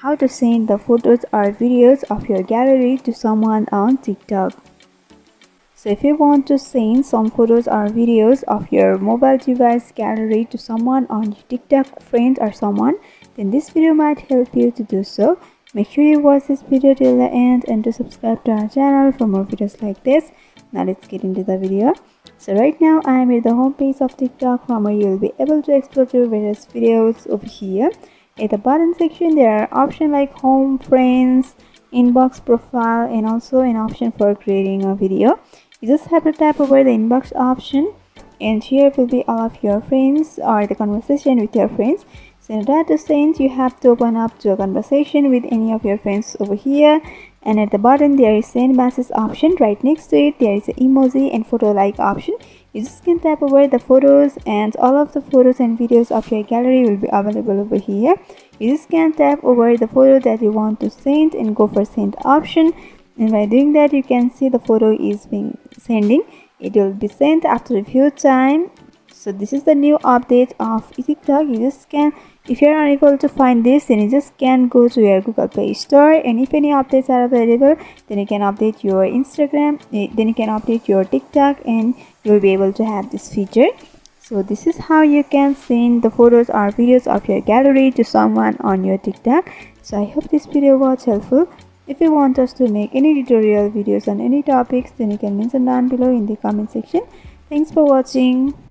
How to send the photos or videos of your gallery to someone on TikTok. So if you want to send some photos or videos of your mobile device gallery to someone on your TikTok friend or someone, then this video might help you to do so. Make sure you watch this video till the end and to subscribe to our channel for more videos like this. Now let's get into the video. So right now I am at the home page of TikTok, from where you will be able to explore your various videos over here. At the bottom section there are options like home, friends, inbox, profile, and also an option for creating a video. You just have to tap over the inbox option, and here will be all of your friends or the conversation with your friends. So in order to send, you have to open up to a conversation with any of your friends over here, and at the bottom there is send message option. Right next to it there is an emoji and photo like option. You just can tap over the photos, and all of the photos and videos of your gallery will be available over here. You just can tap over the photo that you want to send and go for send option, and by doing that you can see the photo is being sending. It will be sent after a few time. So this is the new update of TikTok. You just can, if you are unable to find this, then you just can go to your Google Play Store, and if any updates are available, then you can update your Instagram, then you can update your TikTok, and you will be able to have this feature. So this is how you can send the photos or videos of your gallery to someone on your TikTok. So I hope this video was helpful. If you want us to make any tutorial videos on any topics, then you can mention down below in the comment section. Thanks for watching.